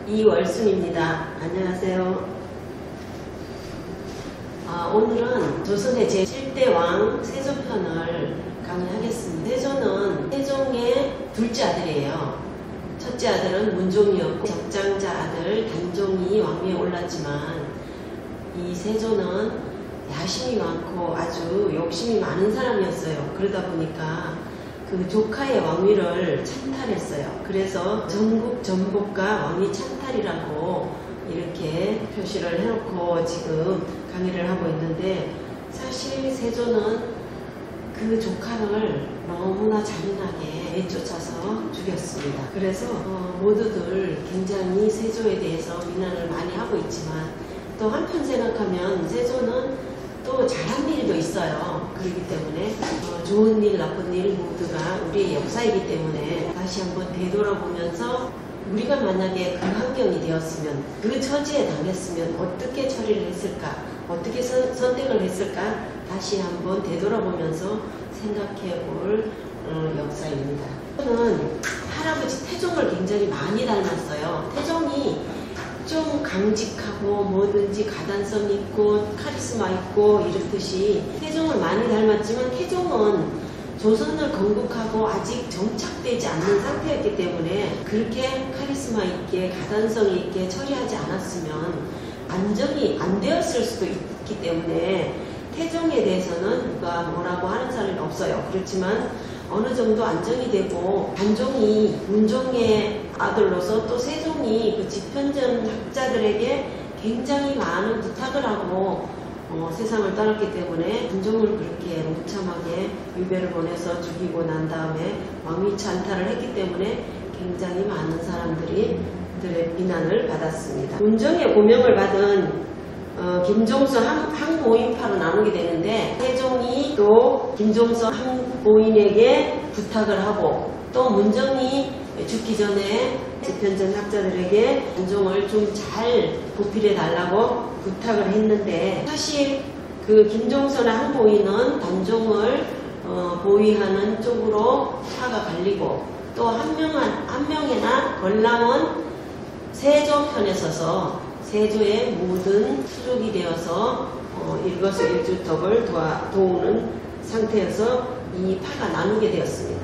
이월순입니다. 안녕하세요. 오늘은 조선의 제7대 왕 세조편을 강의하겠습니다. 세조는 태종의 둘째 아들이에요. 첫째 아들은 문종이었고 적장자 아들 단종이 왕위에 올랐지만 이 세조는 야심이 많고 아주 욕심이 많은 사람이었어요. 그러다 보니까 그 조카의 왕위를 찬탈했어요. 그래서 전국 전복과 왕위 찬탈이라고 이렇게 표시를 해놓고 지금 강의를 하고 있는데, 사실 세조는 그 조카를 너무나 잔인하게 내쫓아서 죽였습니다. 그래서 모두들 굉장히 세조에 대해서 비난을 많이 하고 있지만, 또 한편 생각하면 세조는 또 잘한 일도 있어요. 그렇기 때문에 좋은 일 나쁜 일 모두가 우리의 역사이기 때문에 다시 한번 되돌아보면서 우리가 만약에 그 환경이 되었으면, 그 처지에 당했으면 어떻게 처리를 했을까, 어떻게 선택을 했을까, 다시 한번 되돌아보면서 생각해 볼 역사입니다. 저는 할아버지 태종을 굉장히 많이 닮았어요. 태종이 좀 강직하고 뭐든지 가단성 있고 카리스마 있고 이렇듯이 태종을 많이 닮았지만, 태종은 조선을 건국하고 아직 정착되지 않는 상태였기 때문에 그렇게 카리스마 있게 가단성 있게 처리하지 않았으면 안정이 안 되었을 수도 있기 때문에 태종에 대해서는 누가 뭐라고 하는 사람이 없어요. 그렇지만 어느 정도 안정이 되고, 단종이 문종의 아들로서 또 세종이 그 집현전 학자들에게 굉장히 많은 부탁을 하고 세상을 떠났기 때문에 단종을 그렇게 무참하게 유배를 보내서 죽이고 난 다음에 왕위 찬탈을 했기 때문에 굉장히 많은 사람들이 들의 비난을 받았습니다. 문종의 고명을 받은 김종서 항모인파로 나누게 되는데, 태종이 또 김종서 항모인에게 부탁을 하고, 또 문종이 죽기 전에 집현전 학자들에게 단종을 좀 잘 보필해 달라고 부탁을 했는데, 사실 그 김종서나 항모인은 단종을 보위하는 쪽으로 파가 갈리고, 또 한 명이나 권람은 세조 편에 서서 세조의 모든 수족이 되어서 일거수일투족을 도우는 상태여서 이 파가 나누게 되었습니다.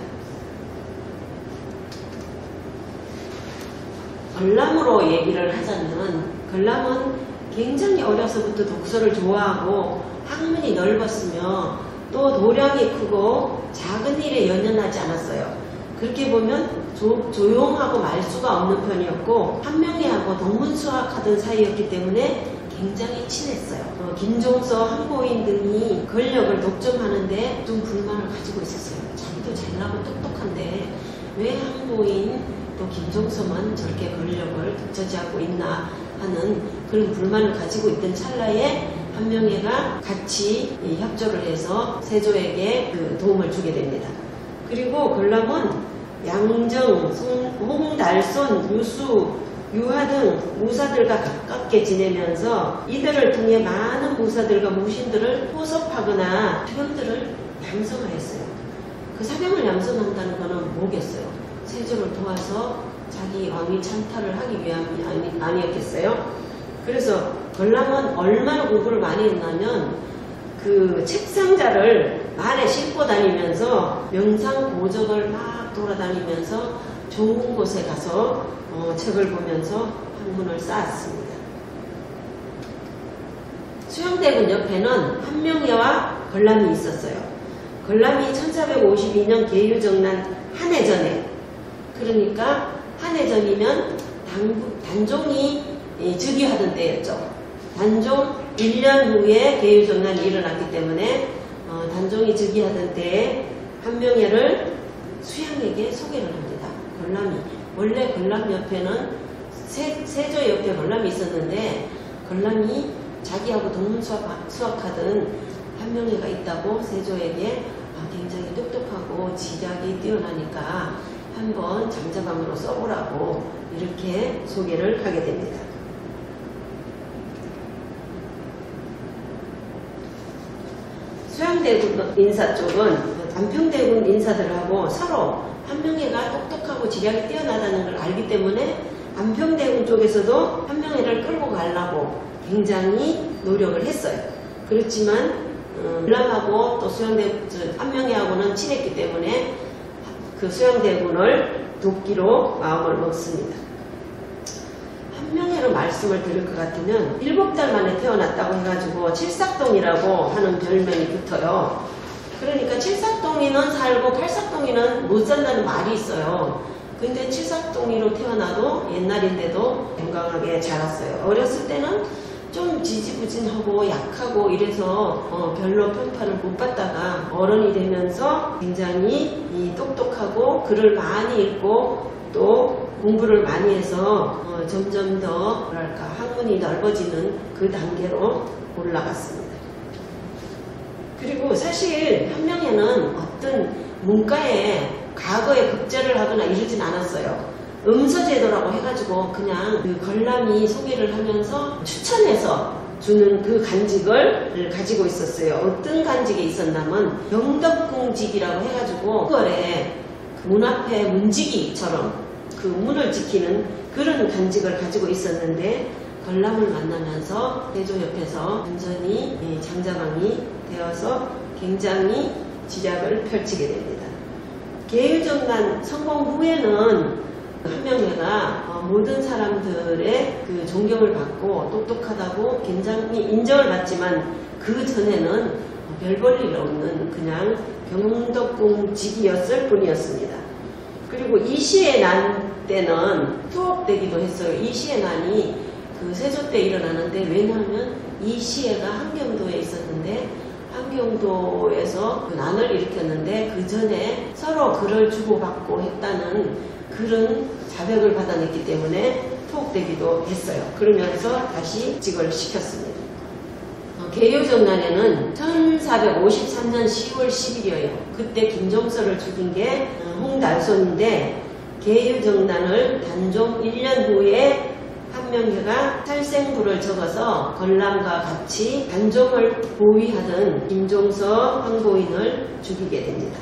권람으로 얘기를 하자면, 권람은 굉장히 어려서부터 독서를 좋아하고 학문이 넓었으며 또 도량이 크고 작은 일에 연연하지 않았어요. 그렇게 보면 조용하고 말수가 없는 편이었고, 한명회하고 동문수학하던 사이였기 때문에 굉장히 친했어요. 김종서, 항모인 등이 권력을 독점하는데 좀 불만을 가지고 있었어요. 자기도 잘나고 똑똑한데 왜 항모인 또 김종서만 저렇게 권력을 독차지하고 있나 하는 그런 불만을 가지고 있던 찰나에 한명회가 같이 협조를 해서 세조에게 그 도움을 주게 됩니다. 그리고 권람은 양정, 홍달손, 유수, 유하 등 무사들과 가깝게 지내면서 이들을 통해 많은 무사들과 무신들을 포섭하거나 사병들을 양성하였어요. 그 사병을 양성한다는 것은 뭐겠어요? 세조를 도와서 자기 왕위 찬탈을 하기 위함이 아니었겠어요? 그래서 권람은 얼마나 공부를 많이 했냐면, 그 책상자를 말에 싣고 다니면서 명상보적을 막 돌아다니면서 좋은 곳에 가서 책을 보면서 학문을 쌓았습니다. 수영대군 옆에는 한명회와 권람이 있었어요. 권람이 1452년 계유정난 한해전에, 그러니까 한해전이면 단종이 즉위하던 때였죠. 단종 1년 후에 계유정난이 일어났기 때문에 단종이 즉위하던 때에 한명회를 수양에게 소개를 합니다. 권람이, 원래 권람 옆에는 세조 옆에 권람이 있었는데, 권람이 자기하고 동문수학하던 한명회가 있다고 세조에게 굉장히 똑똑하고 지략이 뛰어나니까 한번 장자방으로 써보라고 이렇게 소개를 하게 됩니다. 수양대군 인사 쪽은 안평대군 인사들하고 서로 한명회가 똑똑하고 지략이 뛰어나다는 걸 알기 때문에 안평대군 쪽에서도 한명회를 끌고 가려고 굉장히 노력을 했어요. 그렇지만 전람하고 또 한명회하고는 친했기 때문에 그 수양대군을 돕기로 마음을 먹습니다. 한명회로 말씀을 드릴 것 같으면 7달 만에 태어났다고 해가지고 칠삭동이라고 하는 별명이 붙어요. 그러니까 칠삭동이는 살고 팔삭동이는 못 산다는 말이 있어요. 근데 칠삭동이로 태어나도 옛날인데도 건강하게 자랐어요. 어렸을 때는 좀 지지부진하고 약하고 이래서 별로 평판을 못 받다가 어른이 되면서 굉장히 똑똑하고 글을 많이 읽고 또 공부를 많이 해서 점점 더 뭐랄까 학문이 넓어지는 그 단계로 올라갔습니다. 그리고 사실 한명회는 어떤 문과에 과거에 급제를 하거나 이러진 않았어요. 음서제도라고 해가지고 그냥 그 걸람이 소개를 하면서 추천해서 주는 그 간직을 가지고 있었어요. 어떤 간직이 있었냐면 영덕궁직이라고 해가지고 그거에 문 앞에 문지기처럼 그 문을 지키는 그런 간직을 가지고 있었는데 걸람을 만나면서 세조 옆에서 완전히 장자방이 되어서 굉장히 지략을 펼치게 됩니다. 계유정난 성공 후에는 한명회가 모든 사람들의 그 존경을 받고 똑똑하다고 굉장히 인정을 받지만 그 전에는 별 볼 일 없는 그냥 경덕궁직이었을 뿐이었습니다. 그리고 이시의 난 때는 투옥되기도 했어요. 이시의 난이 그 세조 때 일어나는데 왜냐하면 이시해가 함경도에 있었는데 함경도에서 그 난을 일으켰는데 그 전에 서로 글을 주고받고 했다는 그런 자백을 받아냈기 때문에 투옥되기도 했어요. 그러면서 다시 직을 시켰습니다. 계유정난에는 1453년 10월 10일이에요. 그때 김종서를 죽인 게 홍달손인데 계유정난을 단종 1년 후에 한명회가 살생부를 적어서 걸람과 같이 단종을 보위하던 김종서 황보인을 죽이게 됩니다.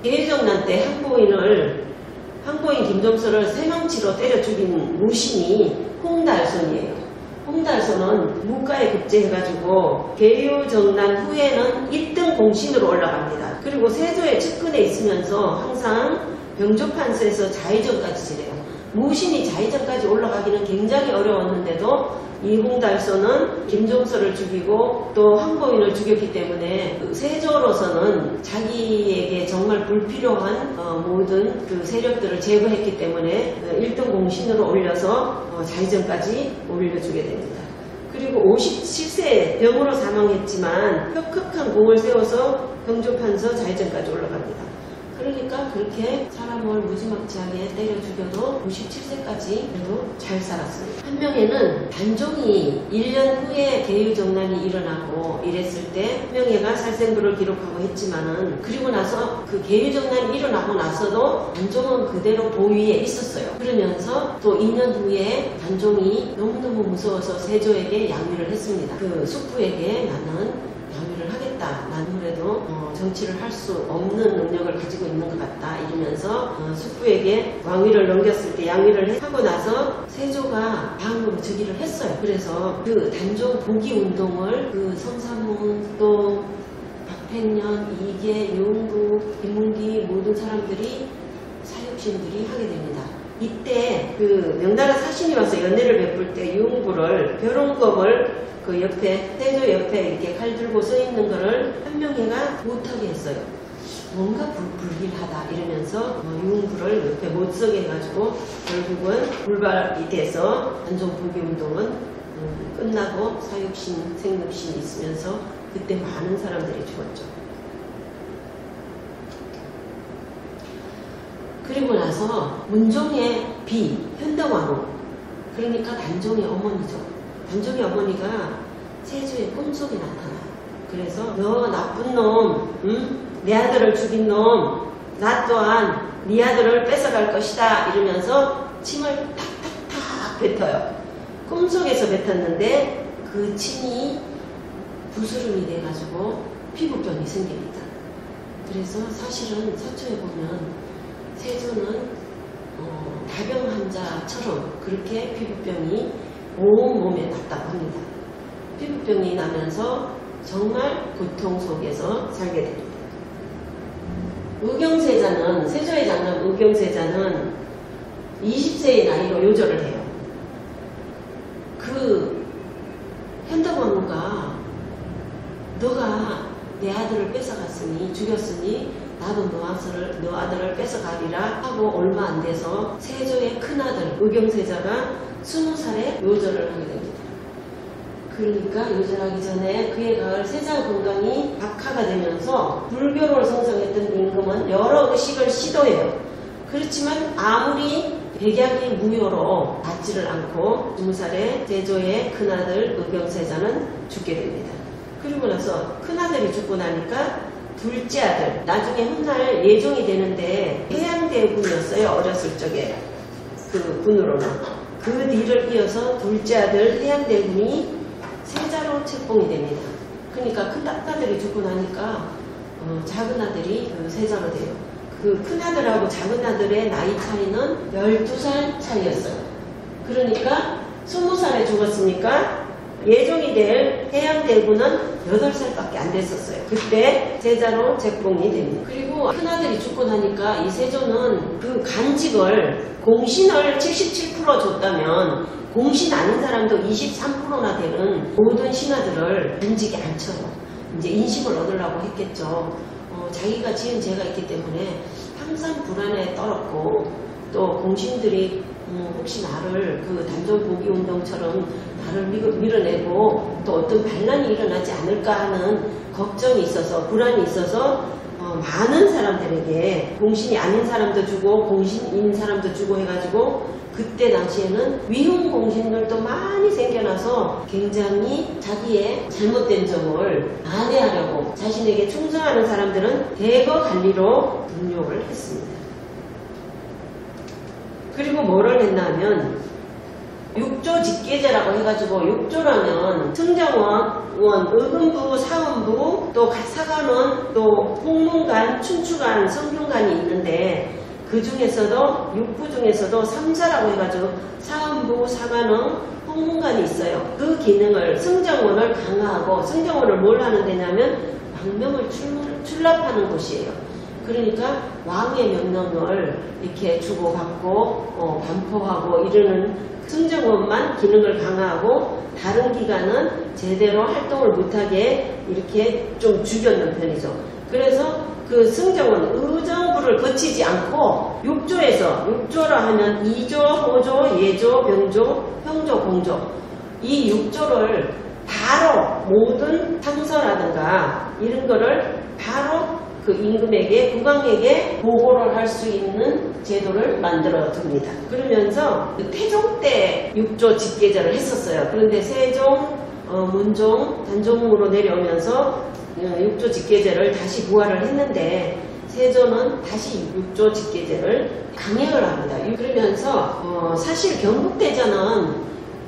계유정난 때 황보인 김종서를 세망치로 때려 죽인 무신이 홍달손이에요. 홍달손은 문과에 급제해가지고 계유정난 후에는 1등 공신으로 올라갑니다. 그리고 세조의 측근에 있으면서 항상 병조판서에서 자의정까지 지내요. 무신이 자의정까지 올라가기는 굉장히 어려웠는데도 이 홍달손은 김종서를 죽이고 또 황보인을 죽였기 때문에 세조로서는 자기에게 정말 불필요한 모든 그 세력들을 제거했기 때문에 1등 공신으로 올려서 자의정까지 올려주게 됩니다. 그리고 57세에 병으로 사망했지만 혁혁한 공을 세워서 병조판서 자의정까지 올라갑니다. 그러니까 그렇게 사람을 무지막지하게 때려 죽여도 57세까지 그래도 잘 살았습니다. 한명회는 단종이 1년 후에 계유정난이 일어나고 이랬을 때 한명회가 살생부를 기록하고 했지만은 그리고 나서 그 계유정난이 일어나고 나서도 단종은 그대로 보위에 있었어요. 그러면서 또 2년 후에 단종이 너무너무 무서워서 세조에게 양위를 했습니다. 그 숙부에게 나는 양위를 하겠다. 난 그래도 정치를 할 수 없는 능력을 가지고 있는 것 같다. 이러면서 숙부에게 왕위를 넘겼을 때 양위를 하고 나서 세조가 방으로 즉위를 했어요. 그래서 그 단종 복위 운동을 그 성사문 또 박팽년, 이계, 유흥부, 김문기 모든 사람들이 사육신들이 하게 됩니다. 이때 그 명나라 사신이 와서 연례를 베풀 때 유흥부를 벼롱검을 그 옆에 세조 옆에 이렇게 칼 들고 서 있는 거를 한명회가 못하게 했어요. 뭔가 불길하다 이러면서 유흥부를 옆에 못 서게 해가지고 결국은 불발이 돼서 단종 복위 운동은 끝나고 사육신, 생육신이 있으면서 그때 많은 사람들이 죽었죠. 그리고 나서 문종의 비, 현덕왕후, 그러니까 단종의 어머니죠. 단종의 어머니가 세조의 꿈속에 나타나요. 그래서 너 나쁜 놈, 내 아들을 죽인 놈, 나 또한 네 아들을 뺏어갈 것이다 이러면서 침을 탁탁탁 뱉어요. 꿈속에서 뱉었는데 그 침이 부스름이 돼가지고 피부병이 생깁니다. 그래서 사실은 서초에 보면 세조는 다병 환자처럼 그렇게 피부병이 온 몸에 났다고 합니다. 피부병이 나면서 정말 고통 속에서 살게 됩니다. 의경세자는, 세조의 장남 의경세자는 20세의 나이로 요절을 해요. 그 현덕왕후가 너가 내 아들을 뺏어갔으니, 죽였으니 나도 너 아들을 뺏어가리라 하고 얼마 안 돼서 세조의 큰아들 의경세자가 20살에 요절을 하게 됩니다. 그러니까 요절하기 전에 그의 가을 세상 건강이 박하가 되면서 불교를 성성했던 임금은 여러 의식을 시도해요. 그렇지만 아무리 백약이 무효로 닿지를 않고 20살에 세조의 큰아들 의경세자는 죽게 됩니다. 그리고 나서 큰아들이 죽고 나니까 둘째 아들, 나중에 훗날 예종이 되는데 해양대군이었어요. 어렸을 적에 그 군으로는. 그 뒤를 이어서 둘째 아들 해양대군이 세자로 책봉이 됩니다. 그러니까 큰 아들이 죽고 나니까 작은 아들이 그 세자로 돼요. 그 큰아들하고 작은아들의 나이 차이는 12살 차이였어요. 그러니까 20살에 죽었으니까 예종이 될 해양대군은 8살밖에 안 됐었어요. 그때 세자로 책봉이 됩니다. 그리고 큰아들이 죽고 나니까 이 세조는 그 간직을, 공신을 77% 줬다면 공신 아닌 사람도 23%나 되는 모든 신하들을 간직에 앉혀요. 이제 인심을 얻으려고 했겠죠. 자기가 지은 죄가 있기 때문에 항상 불안에 떨었고, 또 공신들이 혹시 나를 그 단종보기 운동처럼 나를 밀어내고 또 어떤 반란이 일어나지 않을까 하는 걱정이 있어서, 불안이 있어서 많은 사람들에게 공신이 아닌 사람도 주고 공신인 사람도 주고 해가지고 그때 당시에는 위훈 공신들도 많이 생겨나서 굉장히 자기의 잘못된 점을 만회하려고 자신에게 충성하는 사람들은 대거 관리로 등용을 했습니다. 그리고 뭐를 했나 하면 육조 직계제라고 해가지고, 육조라면 승정원, 의금부, 사원부, 또 사관원, 또 홍문관, 춘추관, 성균관이 있는데 그 중에서도 육부 중에서도 3사라고 해가지고 사원부, 사관원, 홍문관이 있어요. 그 기능을, 승정원을 강화하고, 승정원을 뭘 하는 데냐면 왕명을 출납하는 곳이에요. 그러니까 왕의 명령을 이렇게 주고받고 반포하고 이러는 승정원만 기능을 강화하고, 다른 기관은 제대로 활동을 못하게 이렇게 좀 죽였는 편이죠. 그래서 그 승정원, 의정부를 거치지 않고 육조라 하면 2조, 호조, 예조, 병조, 형조, 공조, 이 6조를 바로 모든 상서라든가 이런 거를 바로 그 임금에게, 국왕에게 보고를 할 수 있는 제도를 만들어 둡니다. 그러면서 그 태종 때 육조 직계제를 했었어요. 그런데 세종, 문종, 단종으로 내려오면서 육조 직계제를 다시 부활을 했는데 세조는 다시 육조 직계제를 강행을 합니다. 그러면서 사실 경국대전은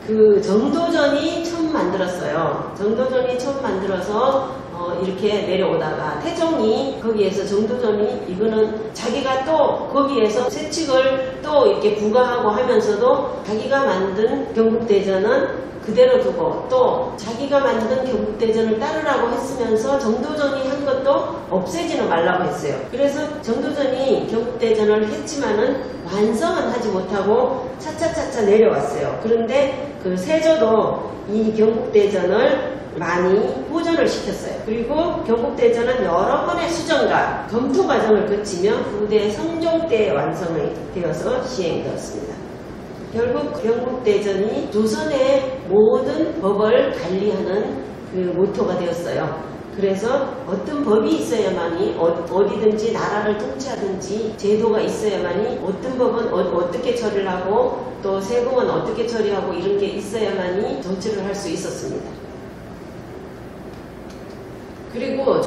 그 정도전이 처음 만들었어요. 정도전이 처음 만들어서 이렇게 내려오다가 태종이 거기에서 정도전이 이거는 자기가 또 거기에서 세칙을 또 이렇게 부과하고 하면서도 자기가 만든 경국대전은 그대로 두고 또 자기가 만든 경국대전을 따르라고 했으면서 정도전이 한 것도 없애지는 말라고 했어요. 그래서 정도전이 경국대전을 했지만은 완성은 하지 못하고 차차차차 내려왔어요. 그런데 그 세조도 이 경국대전을 많이 보존을 시켰어요. 그리고 경국대전은 여러 번의 수정과 검토 과정을 거치며 후대 성종 때 완성이 되어서 시행되었습니다. 결국 경국대전이 조선의 모든 법을 관리하는 그 모토가 되었어요. 그래서 어떤 법이 있어야만이 어디든지 나라를 통치하든지 제도가 있어야만이 어떤 법은 어떻게 처리를 하고 또 세금은 어떻게 처리하고 이런 게 있어야만이 정치를 할 수 있었습니다. 그리고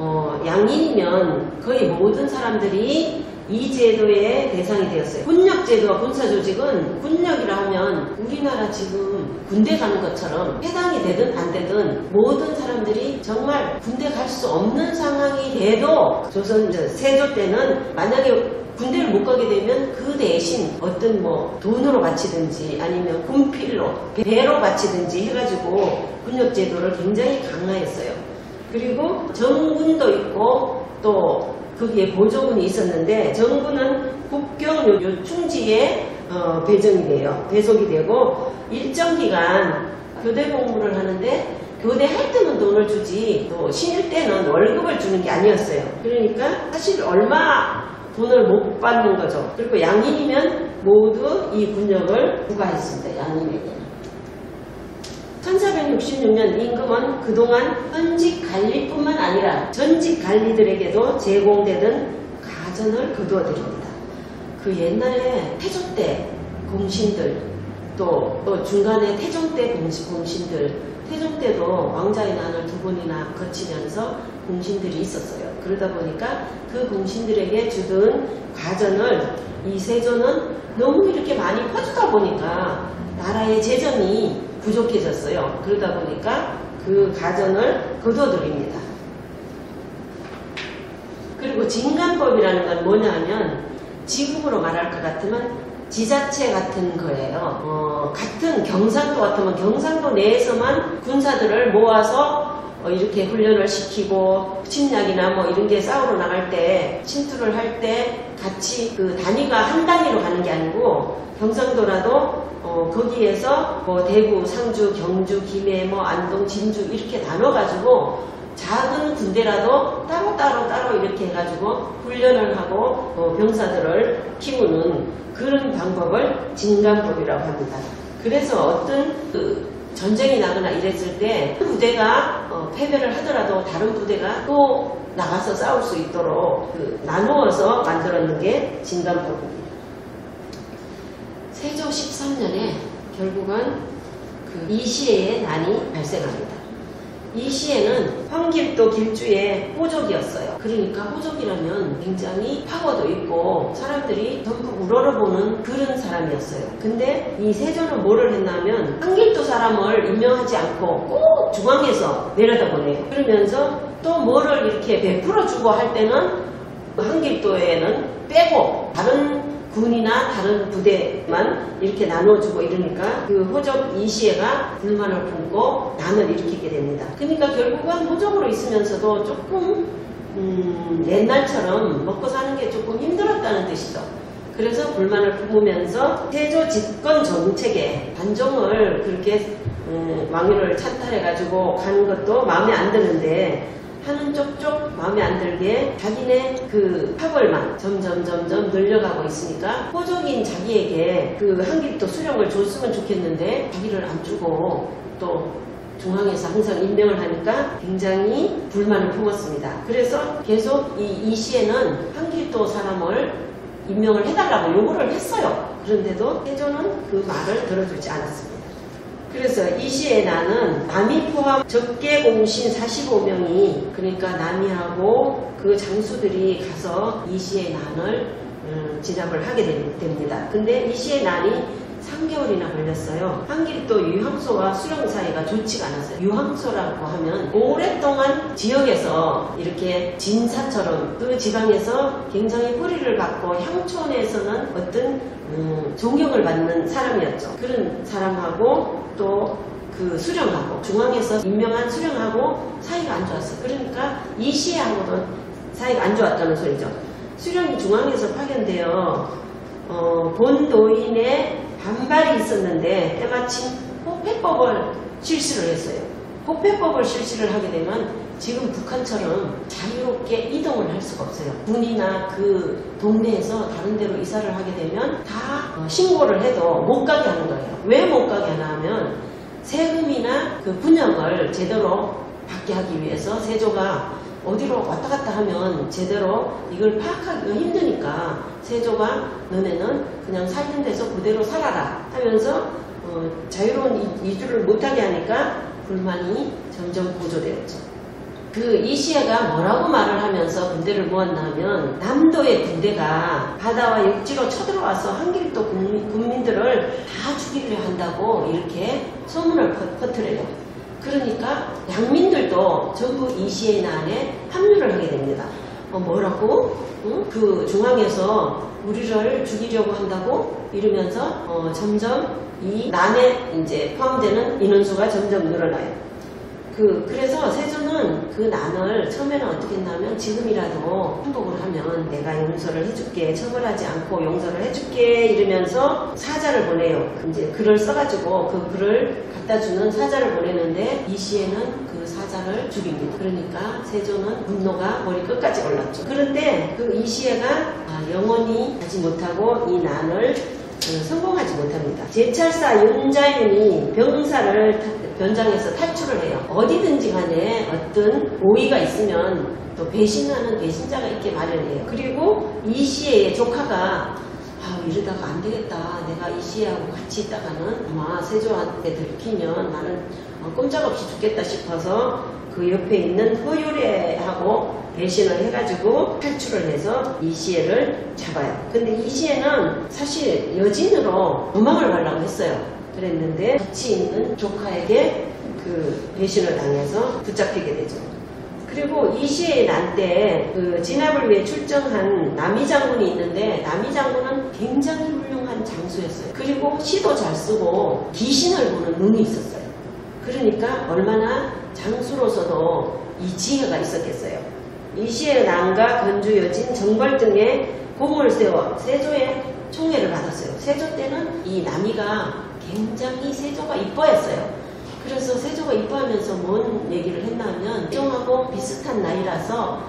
양인이면 거의 모든 사람들이 이 제도의 대상이 되었어요. 군력제도와 군사조직은 군력이라 하면 우리나라 지금 군대 가는 것처럼 해당이 되든 안 되든 모든 사람들이 정말 군대 갈 수 없는 상황이 돼도 조선 세조 때는 만약에 군대를 못 가게 되면 그 대신 어떤 뭐 돈으로 바치든지 아니면 군필로 배로 바치든지 해가지고 군역제도를 굉장히 강화했어요. 그리고 정군도 있고 또 거기에 보조군이 있었는데 정군은 국경 요충지에 배속이 되고 일정 기간 교대 복무를 하는데 교대할 때는 돈을 주지 또 신일 때는 월급을 주는 게 아니었어요. 그러니까 사실 얼마 돈을 못 받는 거죠. 그리고 양인이면 모두 이 군역을 부과했습니다. 양인에게는. 1466년 임금은 그동안 현직 관리뿐만 아니라 전직 관리들에게도 제공되던 가전을 거두어드립니다. 그 옛날에 태조 때 공신들 또 중간에 태종 때 공신들 태종 때도 왕자의 난을 2번이나 거치면서 공신들이 있었어요. 그러다 보니까 그 공신들에게 주던 가전을 이 세조는 너무 이렇게 많이 퍼주다 보니까 나라의 재정이 부족해졌어요. 그러다 보니까 그 가전을 거둬들입니다. 그리고 진간법이라는 건 뭐냐 하면 지국으로 말할 것 같으면 지자체 같은 거예요. 같은 경상도 같으면 경상도 내에서만 군사들을 모아서 이렇게 훈련을 시키고 침략이나 뭐 이런 게 싸우러 나갈 때 침투를 할 때 같이 그 단위가 한 단위로 가는 게 아니고 경상도라도 거기에서 뭐 대구, 상주, 경주, 김해, 뭐 안동, 진주 이렇게 나눠가지고 작은 군대라도 따로 이렇게 해가지고 훈련을 하고 병사들을 키우는 그런 방법을 진간법이라고 합니다. 그래서 어떤 전쟁이 나거나 이랬을 때 부대가 패배를 하더라도 다른 부대가 또 나가서 싸울 수 있도록 나누어서 만들었는 게 진간법입니다. 세조 13년에 결국은 이시해의 난이 발생합니다. 이 시에는 황길도 길주의 호족이었어요. 그러니까 호족이라면 굉장히 파워도 있고 사람들이 전부 우러러보는 그런 사람이었어요. 근데 이 세조는 뭐를 했냐면 황길도 사람을 임명하지 않고 꼭 중앙에서 내려다보내요. 그러면서 또 뭐를 이렇게 베풀어주고 할 때는 황길도에는 빼고 다른 군이나 다른 부대만 이렇게 나눠주고 이러니까 그 호족 이시해가 불만을 품고 난을 일으키게 됩니다. 그러니까 결국은 호족으로 있으면서도 조금 옛날처럼 먹고 사는 게 조금 힘들었다는 뜻이죠. 그래서 불만을 품으면서 세조 집권 정책에 반종을 그렇게 왕위를 찬탈해가지고 가는 것도 마음에 안 드는데 하는 쪽쪽 마음에 안 들게 자기네 그 파벌만 점점 늘려가고 있으니까 호족인 자기에게 그 한길도 수령을 줬으면 좋겠는데 자기를 안 주고 또 중앙에서 항상 임명을 하니까 굉장히 불만을 품었습니다. 그래서 계속 이 시에는 한길도 사람을 임명을 해달라고 요구를 했어요. 그런데도 세조는 그 말을 들어주지 않았습니다. 그래서 이 시에 나는 남이 포함 적계 공신 45명이 그러니까 남이하고 그 장수들이 가서 이 시의 난을 진압을 하게 됩니다. 근데 이 시의 난이 3개월이나 걸렸어요. 한길도 유황소와 수령 사이가 좋지가 않았어요. 유황소라고 하면 오랫동안 지역에서 이렇게 진사처럼 그 지방에서 굉장히 뿌리를 받고 향촌에서는 어떤 존경을 받는 사람이었죠. 그런 사람하고 또 그 수령하고 중앙에서 임명한 수령하고 사이가 안 좋았어요. 그러니까 이 시하고도 사이가 안 좋았다는 소리죠. 수령이 중앙에서 파견되어 본 도인의 반발이 있었는데 때마침 호패법을 실시를 했어요. 호패법을 실시를 하게 되면 지금 북한처럼 자유롭게 이동을 할 수가 없어요. 군이나 그 동네에서 다른 데로 이사를 하게 되면 다 신고를 해도 못 가게 하는 거예요. 왜 못 가게 하나 하면 세금이나 그 분양을 제대로 받게 하기 위해서 세조가 어디로 왔다 갔다 하면 제대로 이걸 파악하기가 힘드니까 세조가 너네는 그냥 살던 데서 그대로 살아라 하면서 자유로운 이주를 못하게 하니까 불만이 점점 고조되었죠. 그 이시해가 뭐라고 말을 하면서 군대를 모았나 하면 남도의 군대가 바다와 육지로 쳐들어와서 한길도 국민들을 다 죽이려 한다고 이렇게 소문을 퍼뜨려요. 그러니까 양민들도 전부 이시해 난에 합류를 하게 됩니다. 뭐라고? 그 중앙에서 우리를 죽이려고 한다고? 이러면서 점점 이 난에 이제 포함되는 인원수가 점점 늘어나요. 그래서 세조는 그 난을 처음에는 어떻게 했냐면 지금이라도 행복을 하면 내가 용서를 해줄게, 처벌하지 않고 용서를 해줄게 이러면서 사자를 보내요. 이제 글을 써가지고 그 글을 갖다 주는 사자를 보내는데 이 시에는 그 사자를 죽입니다. 그러니까 세조는 분노가 머리 끝까지 올랐죠. 그런데 그 이시에가 영원히 하지 못하고 이 난을 성공하지 못합니다. 제찰사 윤자윤이 병사를 변장해서 탈출을 해요. 어디든지 간에 어떤 오의가 있으면 또 배신하는 배신자가 있게 마련해요. 그리고 이시에의 조카가 이러다가 안 되겠다. 내가 이시에하고 같이 있다가는 아마 세조한테 들키면 나는 꼼짝없이 죽겠다 싶어서 그 옆에 있는 허유래하고 배신을 해가지고 탈출을 해서 이시에를 잡아요. 근데 이시에는 사실 여진으로 도망을 가려고 했어요. 그랬는데 같이 있는 조카에게 그 배신을 당해서 붙잡히게 되죠. 그리고 이시에의 난 때 그 진압을 위해 출정한 남이 장군이 있는데 남이 장군은 굉장히 훌륭한 장수였어요. 그리고 시도 잘 쓰고 귀신을 보는 눈이 있었어요. 그러니까 얼마나 장수로서도 이 지혜가 있었겠어요. 이시의 난과 건주 여진 정벌 등의 공을 세워 세조의 총애를 받았어요. 세조 때는 이 남이가 굉장히 세조가 이뻐했어요. 그래서 세조가 이뻐하면서 뭔 얘기를 했냐면 예종하고 비슷한 나이라서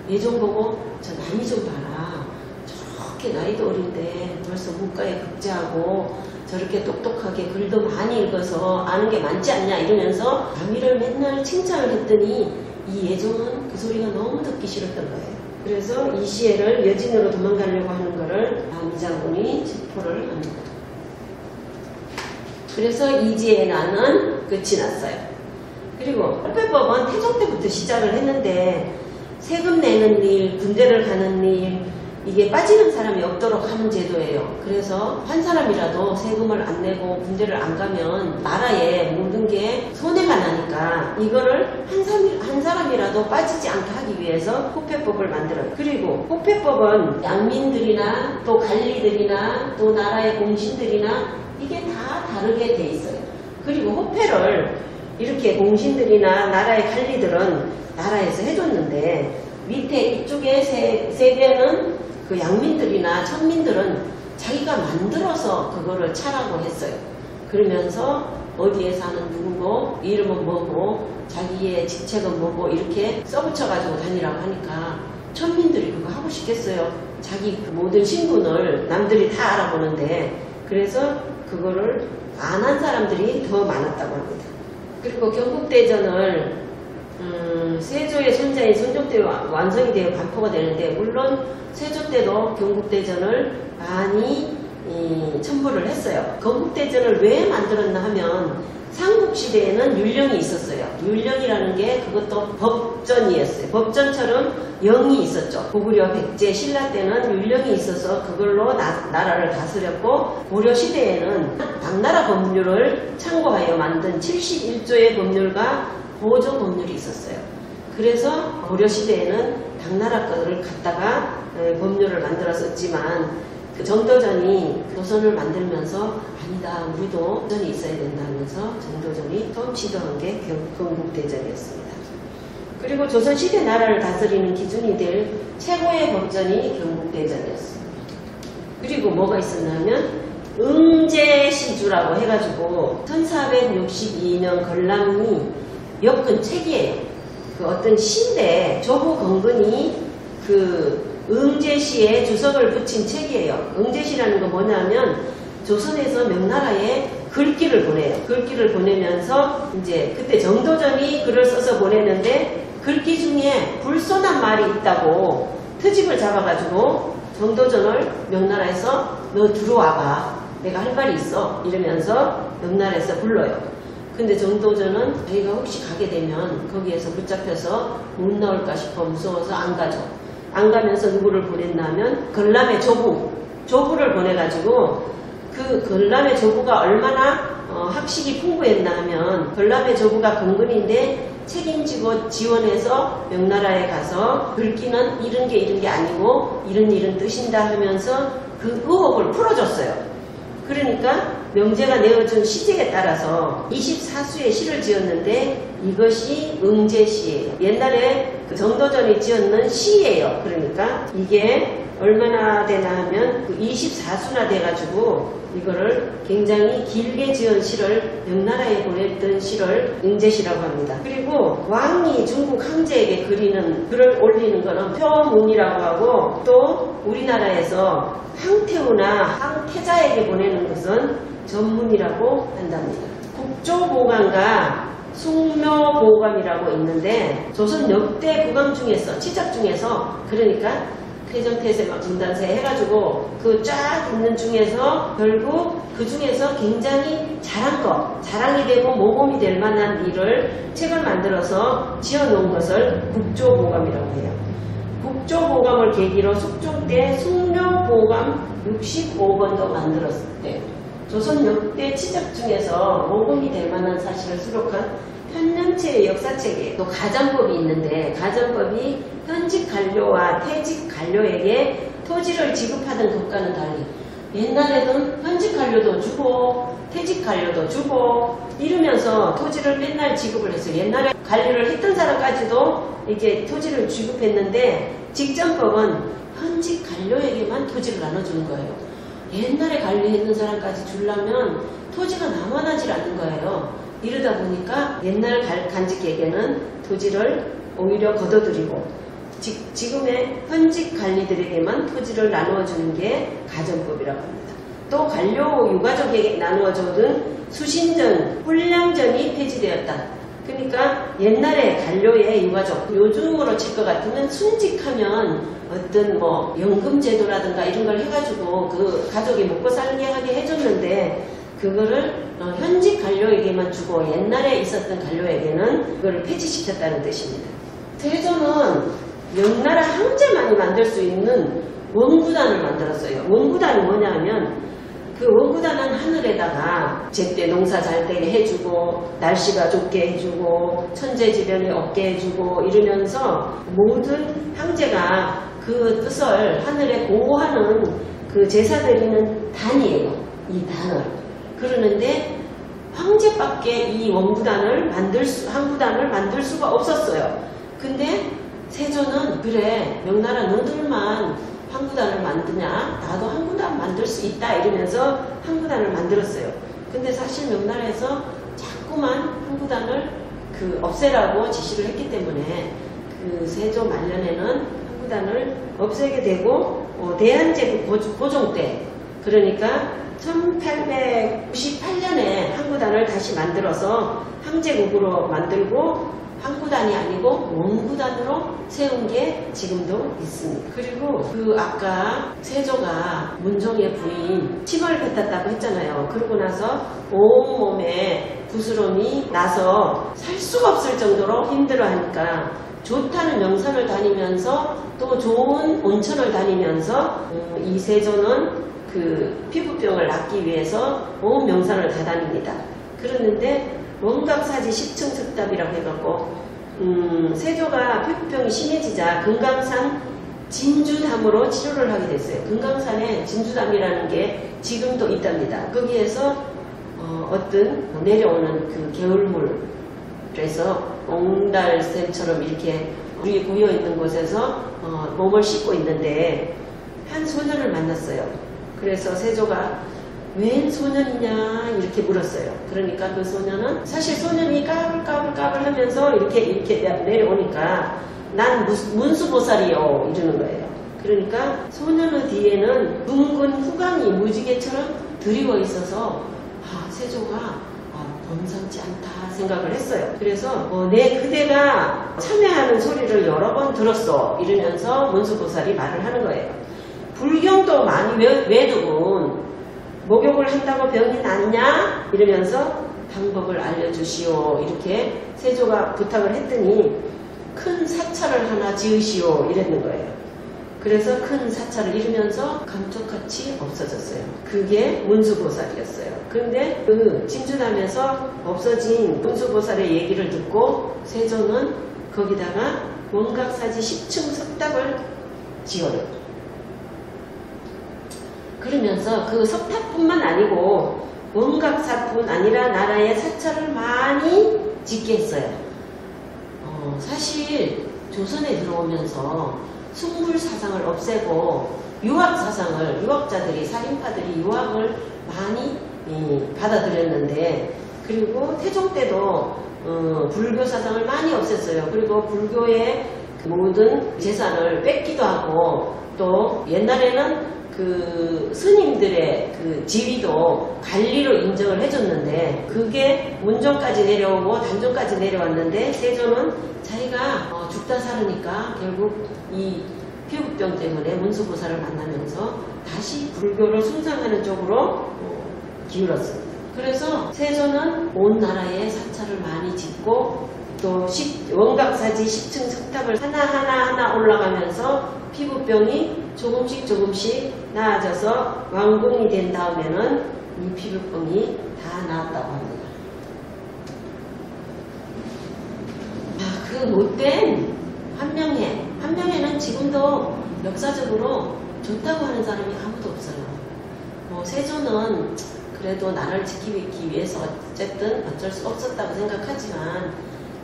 예종 보고 저 남이 좀 봐라. 저렇게 나이도 어린데 벌써 문과에 급제하고 저렇게 똑똑하게 글도 많이 읽어서 아는 게 많지 않냐 이러면서 남이를 맨날 칭찬을 했더니 이 예종은 그 소리가 너무 듣기 싫었던 거예요. 그래서 이시에를 여진으로 도망가려고 하는 거를 남이 장군이 체포를 합니다. 그래서 이지의 난은 끝이 났어요. 그리고 호패법은 태종 때부터 시작을 했는데 세금 내는 일, 군대를 가는 일 이게 빠지는 사람이 없도록 하는 제도예요. 그래서 한 사람이라도 세금을 안 내고 군대를 안 가면 나라에 모든 게 손해가 나니까 이거를 한 사람이라도 빠지지 않게 하기 위해서 호패법을 만들어요. 그리고 호패법은 양민들이나 또 관리들이나 또 나라의 공신들이나 이게 다 다르게 돼 있어요. 그리고 호패를 이렇게 공신들이나 나라의 관리들은 나라에서 해줬는데 밑에 이쪽에 세 개는 그 양민들이나 천민들은 자기가 만들어서 그거를 차라고 했어요. 그러면서 어디에 사는 누구고 이름은 뭐고 자기의 직책은 뭐고 이렇게 써붙여가지고 다니라고 하니까 천민들이 그거 하고 싶겠어요. 자기 그 모든 신분을 남들이 다 알아보는데 그래서 그거를 안 한 사람들이 더 많았다고 합니다. 그리고 경국대전을 세조의 손자인 선종 때 완성이 되어 반포가 되는데 물론 세조 때도 경국대전을 많이 첨부를 했어요. 경국대전을 왜 만들었나 하면 삼국시대에는 율령이 있었어요. 율령이라는 게 그것도 법전이었어요. 법전처럼 영이 있었죠. 고구려, 백제, 신라 때는 율령이 있어서 그걸로 나라를 다스렸고 고려시대에는 당나라 법률을 참고하여 만든 71조의 법률과 보조 법률이 있었어요. 그래서 고려시대에는 당나라 거를 갖다가 법률을 만들었었지만 그 정도전이 조선을 만들면서 아니다 우리도 조선이 있어야 된다면서 정도전이 처음 시도한 게 경국대전이었습니다. 그리고 조선시대 나라를 다스리는 기준이 될 최고의 법전이 경국대전이었습니다. 그리고 뭐가 있었냐면 응제시주라고 해가지고 1462년 걸람이 엮은 책이에요. 그 어떤 시인데 조부 건근이 그 응제시에 주석을 붙인 책이에요. 응제시라는 건 뭐냐면 조선에서 명나라에 글귀를 보내요. 글귀를 보내면서 이제 그때 정도전이 글을 써서 보내는데 글귀 중에 불손한 말이 있다고 트집을 잡아가지고 정도전을 명나라에서 너 들어와봐. 내가 할 말이 있어. 이러면서 명나라에서 불러요. 근데 정도전은 자기가 혹시 가게 되면 거기에서 붙잡혀서 못 나올까 싶어 무서워서 안 가죠. 안 가면서 누구를 보냈냐면 걸람의 조부를 보내가지고 그 걸람의 조부가 얼마나 학식이 풍부했나 하면 걸람의 조부가 건근인데 책임지고 지원해서 명나라에 가서 글귀는 이런 게 아니고 이런 뜻인다 하면서 그 의혹을 풀어줬어요. 그러니까 명제가 내어준 시책에 따라서 24수의 시를 지었는데 이것이 응제시예요. 옛날에 그 정도전이 지었는 시예요. 그러니까 이게 얼마나 되나 하면 그 24수나 돼가지고 이거를 굉장히 길게 지은 시를 명나라에 보냈던 시를 응제시라고 합니다. 그리고 왕이 중국 황제에게 그리는 글을 올리는 거는 표문이라고 하고 또 우리나라에서 황태우나 황태자에게 보내는 것은 전문이라고 한답니다. 국조보감과 숭묘보감이라고 있는데 조선 역대 국왕 중에서 치작 중에서 그러니까 태정태세 막 문단세 해가지고 그 쫙 있는 중에서 결국 그 중에서 굉장히 잘한 거, 자랑이 되고 모범이 될 만한 일을 책을 만들어서 지어놓은 것을 국조보감이라고 해요. 국조보감을 계기로 숙종 때 숭묘보감 65권도 만들었대요. 조선 역대 치작 중에서 모범이 될 만한 사실을 수록한 편년체의 역사책에 또 가전법이 있는데 가전법이 현직 관료와 퇴직 관료에게 토지를 지급하던 것과는 달리 옛날에는 현직 관료도 주고 퇴직 관료도 주고 이러면서 토지를 맨날 지급을 했어요. 옛날에 관리를 했던 사람까지도 이게 토지를 지급했는데 직전법은 현직 관료에게만 토지를 나눠주는 거예요. 옛날에 관리했던 사람까지 주려면 토지가 남아나질 않는 거예요. 이러다 보니까 옛날 간직에게는 토지를 오히려 걷어들이고 지금의 현직 관리들에게만 토지를 나누어주는 게 가전법이라고 합니다. 또 관료 유가족에게 나누어주던 수신전, 홀량전이 폐지되었다. 그러니까 옛날에 관료의 유가족, 요즘으로 칠 것 같으면 순직하면 어떤 뭐 연금제도라든가 이런 걸 해가지고 그 가족이 먹고 살게 하게 해줬는데 그거를 현직 관료에게만 주고 옛날에 있었던 관료에게는 그거를 폐지시켰다는 뜻입니다. 세조는 명나라 황제만이 만들 수 있는 원구단을 만들었어요. 원구단이 뭐냐 하면 그 원구단은 하늘에다가 제때 농사 잘 되게 해주고 날씨가 좋게 해주고 천재지변이 없게 해주고 이러면서 모든 황제가 그 뜻을 하늘에 공고하는 그 제사 드리는 단이에요. 이 단을. 그러는데 황제밖에 이 원구단을 한구단을 만들 수가 없었어요. 근데 세조는 그래 명나라 너들만 한구단을 만드냐 나도 한구단 만들 수 있다 이러면서 한구단을 만들었어요. 근데 사실 명나라에서 자꾸만 한구단을 없애라고 지시를 했기 때문에 그 세조 말년에는 한구단을 없애게 되고 대한제국 고종 때 그러니까 1898년에 한구단을 다시 만들어서 항제국으로 만들고 한구단이 아니고 원구단으로 세운 게 지금도 있습니다. 그리고 그 아까 세조가 문종의 부인 침을 뱉었다고 했잖아요. 그러고 나서 온몸에 부스럼이 나서 살 수가 없을 정도로 힘들어하니까 좋다는 명산을 다니면서 또 좋은 온천을 다니면서 이 세조는 그 피부병을 낫기 위해서 온 명산을 다 다닙니다. 그러는데 원각사지 10층 석답이라고 해갖고 세조가 피부병이 심해지자 금강산 진주담으로 치료를 하게 됐어요. 금강산에 진주담이라는 게 지금도 있답니다. 거기에서 어떤 내려오는 그 겨울물에서 옹달샘처럼 이렇게 물이 고여있는 곳에서 몸을 씻고 있는데 한 소년을 만났어요. 그래서 세조가 웬 소년이냐 이렇게 물었어요. 그러니까 그 소년은 사실 소년이 까불까불 하면서 이렇게 내려오니까 난 문수보살이요 이러는 거예요. 그러니까 소년의 뒤에는 둥근 후광이 무지개처럼 드리워 있어서 세조가 범상치 않다 생각을 했어요. 그래서 내 그대가 참여하는 소리를 여러 번 들었어 이러면서 문수보살이 말을 하는 거예요. 불경도 많이 외두군 목욕을 한다고 병이 낫냐? 이러면서 방법을 알려주시오. 이렇게 세조가 부탁을 했더니 큰 사찰을 하나 지으시오. 이랬는 거예요. 그래서 큰 사찰을 이루면서 감쪽같이 없어졌어요. 그게 문수보살이었어요. 그런데 그 진주남에서 없어진 문수보살의 얘기를 듣고 세조는 거기다가 원각사지 10층 석탑을 지어요. 그러면서 그 석탑뿐만 아니고 원각사뿐 아니라 나라의 사찰을 많이 짓게 했어요. 사실 조선에 들어오면서 숭불사상을 없애고 유학사상을, 유학자들이, 살인파들이 유학을 많이 받아들였는데, 그리고 태종 때도 불교 사상을 많이 없앴어요. 그리고 불교의 모든 재산을 뺏기도 하고, 또 옛날에는 그 스님들의 그 지위도 관리로 인정을 해줬는데, 그게 문종까지 내려오고 단종까지 내려왔는데, 세조는 자기가 죽다 살으니까 결국 이 피부병 때문에 문수보살을 만나면서 다시 불교를 숭상하는 쪽으로 기울었습니다. 그래서 세조는 온 나라에 사찰을 많이 짓고, 또 원각사지 10층 석탑을 하나하나 올라가면서 피부병이 조금씩 나아져서 완공이 된 다음에는 이 피부병이 다 나았다고 합니다. 그 못된 한명회는 지금도 역사적으로 좋다고 하는 사람이 아무도 없어요. 세조는 그래도 나라를 지키기 위해서 어쨌든 어쩔 수 없었다고 생각하지만,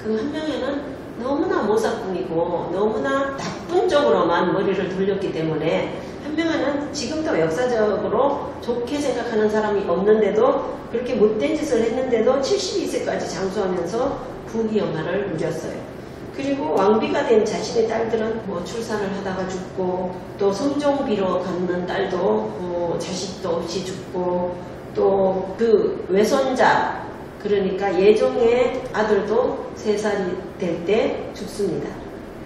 그 한명회는 너무나 모사꾼이고 너무나 나쁜 쪽으로만 머리를 돌렸기 때문에, 한명회는 지금도 역사적으로 좋게 생각하는 사람이 없는데도, 그렇게 못된 짓을 했는데도 72세까지 장수하면서 부귀영화를 누렸어요. 그리고 왕비가 된 자신의 딸들은 출산을 하다가 죽고, 또 성종비로 갖는 딸도 자식도 없이 죽고, 또 그 외손자, 그러니까 예종의 아들도 3살이 될 때 죽습니다.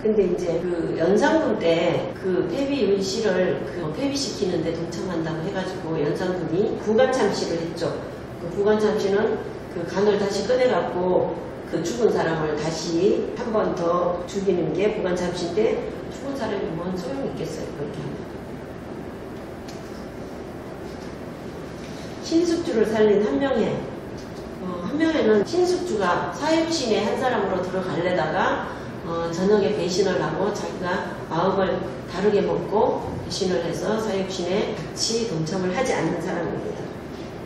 근데 이제 그 연산군 때 그 폐비윤 씨를 폐비시키는데 동참한다고 해가지고 연산군이 구간참시를 했죠. 그 구간참시는 그 간을 다시 꺼내갖고 그 죽은 사람을 다시 한 번 더 죽이는 게 구간참시인데, 죽은 사람이 뭔 소용이 있겠어요, 그렇게 하면. 신숙주를 살린 한명회. 한명회는 신숙주가 사육신의 한 사람으로 들어가려다가 저녁에 배신을 하고 자기가 마음을 다르게 먹고 배신을 해서 사육신에 같이 동참을 하지 않는 사람입니다.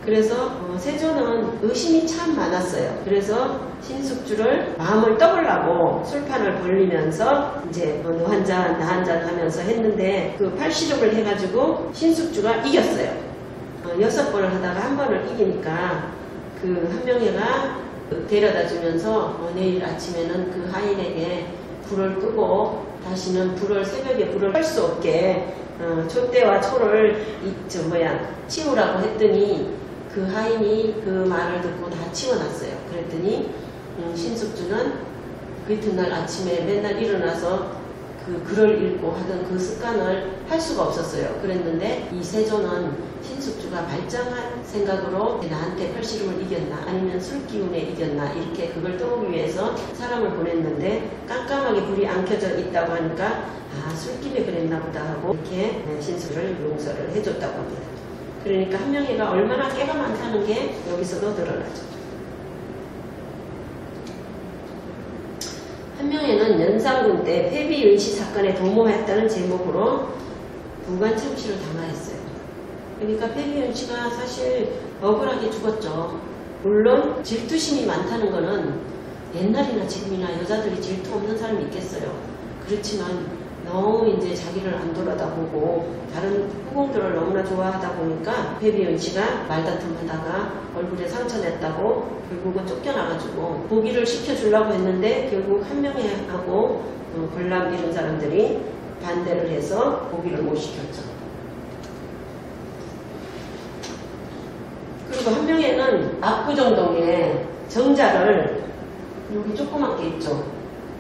그래서 세조는 의심이 참 많았어요. 그래서 신숙주를 마음을 떠보려고 술판을 벌리면서 이제 너 한 잔 나 한 잔 하면서 했는데, 그 팔시족을 해가지고 신숙주가 이겼어요. 6번을 하다가 한 번을 이기니까 그 한명회가 데려다 주면서 내일 아침에는 그 하인에게 불을 끄고 다시는 새벽에 불을 할 수 없게 촛대와 초를 치우라고 했더니, 그 하인이 그 말을 듣고 다 치워놨어요. 그랬더니 신숙주는 그 이튿날 아침에 맨날 일어나서 그 글을 읽고 하던 그 습관을 할 수가 없었어요. 그랬는데 이 세조는 신숙주가 말짱한 생각으로 나한테 팔씨름을 이겼나 아니면 술기운에 이겼나 이렇게 그걸 떠보기 위해서 사람을 보냈는데, 깜깜하게 불이 안 켜져 있다고 하니까 술김에 그랬나 보다 하고 이렇게 신숙주를 용서를 해줬다고 합니다. 그러니까 한명회가 얼마나 깨가 많다는 게 여기서도 드러나죠. 한명회는 연산군 때 폐비윤씨 사건에 도모했다는 제목으로 부관참시를 당하였어요. 그러니까 폐비윤씨가 사실 억울하게 죽었죠. 물론 질투심이 많다는 거는 옛날이나 지금이나 여자들이 질투 없는 사람이 있겠어요. 그렇지만 너무 이제 자기를 안 돌아다보고 다른 후궁들을 너무나 좋아하다 보니까 폐비윤씨가 말다툼하다가 얼굴에 상처 냈다고 결국은 쫓겨나가지고 보기를 시켜주려고 했는데, 결국 한명회하고 권람 이런 사람들이 반대를 해서 보기를 못 시켰죠. 그리고 한명회는 압구정동에 정자를, 여기 조그맣게 있죠.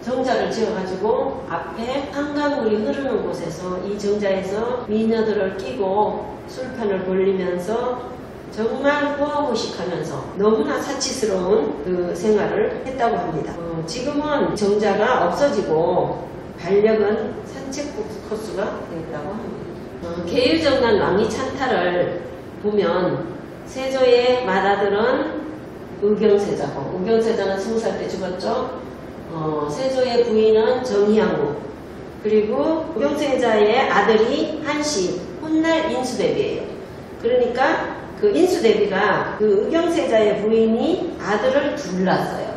정자를 지어가지고 앞에 한강물이 흐르는 곳에서 이 정자에서 미녀들을 끼고 술판을 벌리면서 정말 호화호식하면서 너무나 사치스러운 그 생활을 했다고 합니다. 지금은 정자가 없어지고 달력은 산책 코스가 되었다고 합니다. 계율정난 왕위 찬탈을 보면 세조의 맏아들은 의경세자고, 의경세자는 20살 때 죽었죠. 세조의 부인은 정희양후, 그리고 의경세자의 아들이 한시, 훗날 인수대비예요. 그러니까 그 인수대비가 그 의경세자의 부인이 아들을 둘 낳았어요.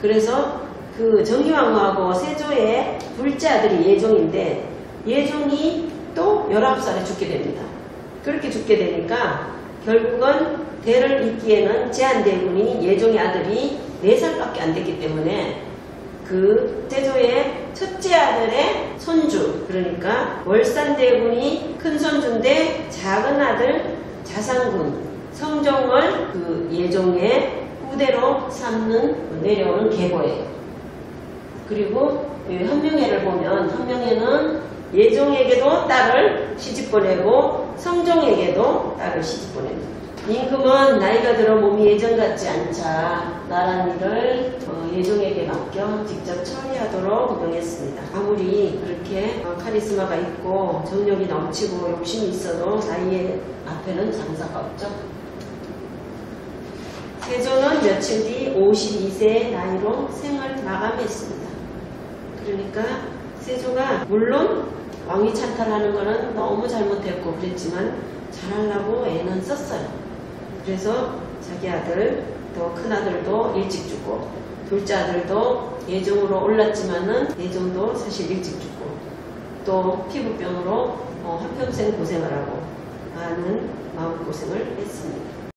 그래서 그 정희왕후하고 세조의 둘째 아들이 예종인데, 예종이 또 19살에 죽게 됩니다. 그렇게 죽게 되니까 결국은 대를 잇기에는 제한대군이 예종의 아들이 4살밖에 안 됐기 때문에 그 세조의 첫째 아들의 손주, 그러니까 월산대군이 큰 손주인데 작은 아들 자산군 성종을 그 예종의 후대로 삼는 내려오는 계보예요. 그리고 현명회를 보면 현명회는 예종에게도 딸을 시집보내고 성종에게도 딸을 시집보냅니다. 임금은 나이가 들어 몸이 예전 같지 않자 나란 일을 예종에게 맡겨 직접 처리하도록 명했습니다. 아무리 그렇게 카리스마가 있고 정력이 넘치고 욕심이 있어도 나이 앞에는 장사가 없죠. 세조는 며칠 뒤 52세의 나이로 생을 마감했습니다. 그러니까 세조가 물론 왕위 찬탈하는 거는 너무 잘못했고 그랬지만 잘하려고 애는 썼어요. 그래서 자기 아들, 또 큰아들도 일찍 죽고 둘째 아들도 예종으로 올랐지만은 예종도 사실 일찍 죽고 또 피부병으로 한평생 고생을 하고 많은 마음고생을 했습니다.